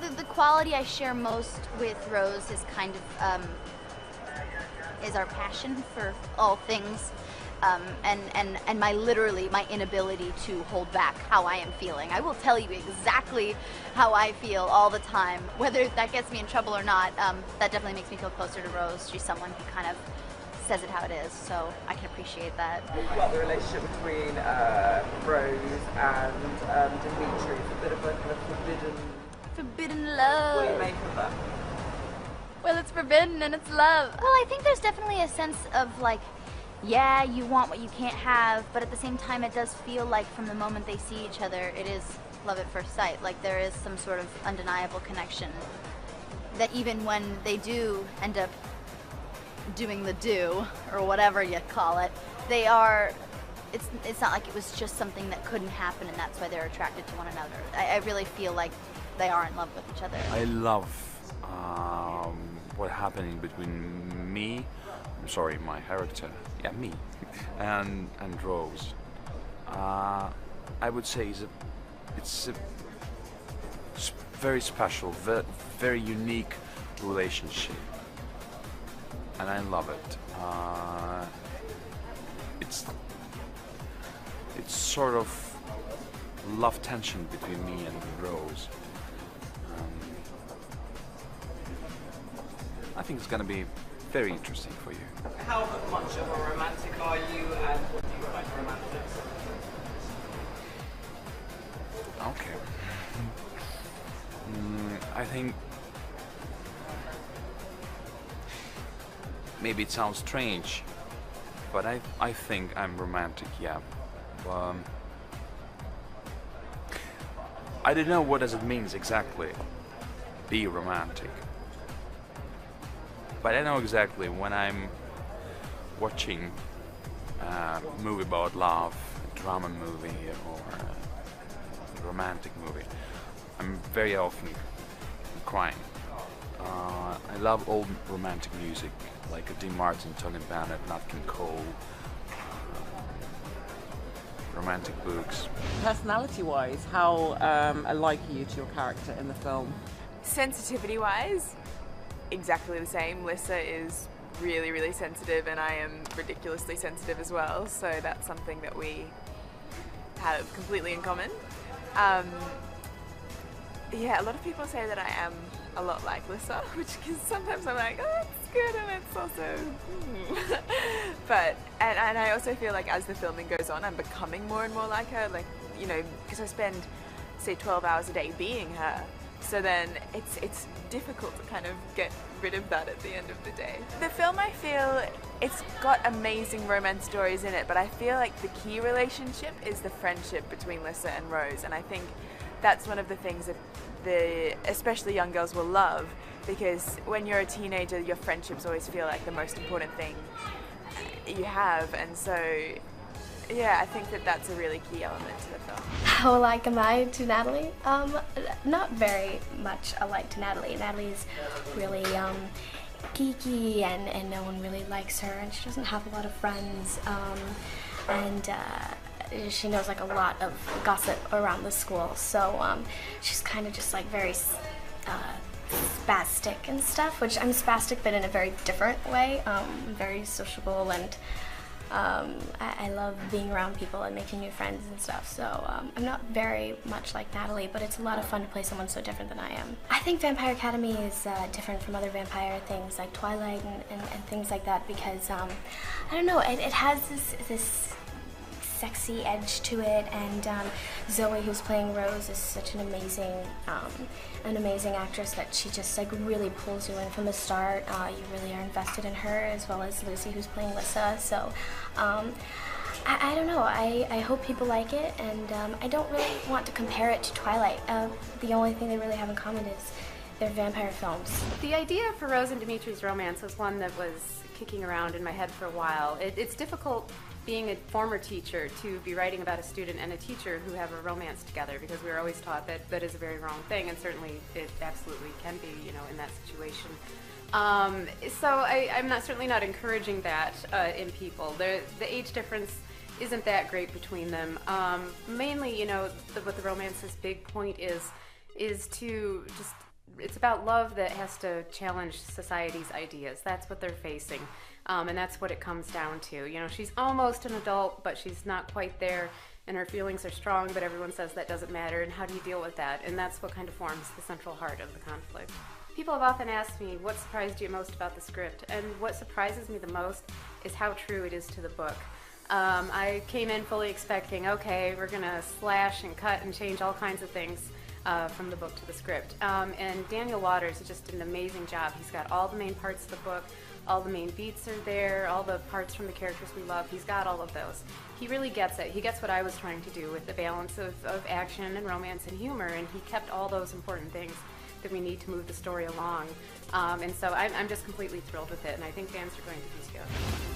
the quality I share most with Rose is kind of is our passion for all things, and literally my inability to hold back how I am feeling. I will tell you exactly how I feel all the time, whether that gets me in trouble or not. That definitely makes me feel closer to Rose. She's someone who kind of says it how it is, so I can appreciate that. We've got the relationship between Rose and Dimitri. It's a bit of a kind of forbidden love. What do you make of that? Well, it's forbidden and it's love. Well, I think there's definitely a sense of like, yeah, you want what you can't have, but at the same time it does feel like from the moment they see each other, it is love at first sight. Like there is some sort of undeniable connection that even when they do end up doing the do, or whatever you call it, they are, it's not like it was just something that couldn't happen and that's why they're attracted to one another. I really feel like they are in love with each other. I love what happening between me, I'm sorry, my character, yeah, me, and Rose. I would say it's a very special, very unique relationship, and I love it. It's sort of love tension between me and Rose. I think it's gonna be very interesting for you. How much of a romantic are you, and what do you find romantic? Okay. I think maybe it sounds strange, but I think I'm romantic, yeah. I don't know what does it means exactly, be romantic. But I know exactly when I'm watching a movie about love, a drama movie or a romantic movie, I'm very often crying. I love old romantic music like a Dean Martin, Tony Bennett, Nat King Cole, romantic books. Personality-wise, how alike are you to your character in the film? Sensitivity-wise, exactly the same. Lissa is really, really sensitive and I am ridiculously sensitive as well, so that's something that we have completely in common. Yeah, a lot of people say that I am a lot like Lissa, which is sometimes I'm like, oh, it's good, and it's also but and I also feel like as the filming goes on, I'm becoming more and more like her, like, you know, because I spend, say, 12 hours a day being her. So then it's difficult to kind of get rid of that at the end of the day. The film, I feel, it's got amazing romance stories in it, but I feel like the key relationship is the friendship between Lissa and Rose, and I think that's one of the things that especially young girls will love, because when you're a teenager, your friendships always feel like the most important thing you have, and so yeah, I think that that's a really key element to the film. How alike am I to Natalie? Not very much alike to Natalie. Natalie's really geeky and no one really likes her, and she doesn't have a lot of friends, and she knows like a lot of gossip around the school, so she's kind of just like very spastic and stuff, which I'm spastic but in a very different way. I'm very sociable, and I love being around people and making new friends and stuff, so I'm not very much like Natalie, but it's a lot of fun to play someone so different than I am. I think Vampire Academy is different from other vampire things like Twilight and things like that, because I don't know, it has this sexy edge to it, and Zoe, who's playing Rose, is such an amazing actress that she just like really pulls you in from the start. You really are invested in her, as well as Lucy, who's playing Lissa. So I don't know, I hope people like it, and I don't really want to compare it to Twilight. The only thing they really have in common is they're vampire films. The idea for Rose and Dimitri's romance was one that was kicking around in my head for a while. It's difficult being a former teacher to be writing about a student and a teacher who have a romance together, because we were always taught that that is a very wrong thing, and certainly it absolutely can be, you know, in that situation. So I'm certainly not encouraging that in people. The age difference isn't that great between them. Mainly, you know, what the romance's big point is to just it's about love that has to challenge society's ideas. That's what they're facing, and that's what it comes down to. You know, she's almost an adult, but she's not quite there, and her feelings are strong, but everyone says that doesn't matter, and how do you deal with that? And that's what kind of forms the central heart of the conflict. People have often asked me, what surprised you most about the script? And what surprises me the most is how true it is to the book. I came in fully expecting, okay, we're going to slash and cut and change all kinds of things from the book to the script. And Daniel Waters did just an amazing job. He's got all the main parts of the book, all the main beats are there, all the parts from the characters we love. He's got all of those. He really gets it. He gets what I was trying to do with the balance of action and romance and humor, and he kept all those important things that we need to move the story along. And so I'm just completely thrilled with it, and I think fans are going to be too.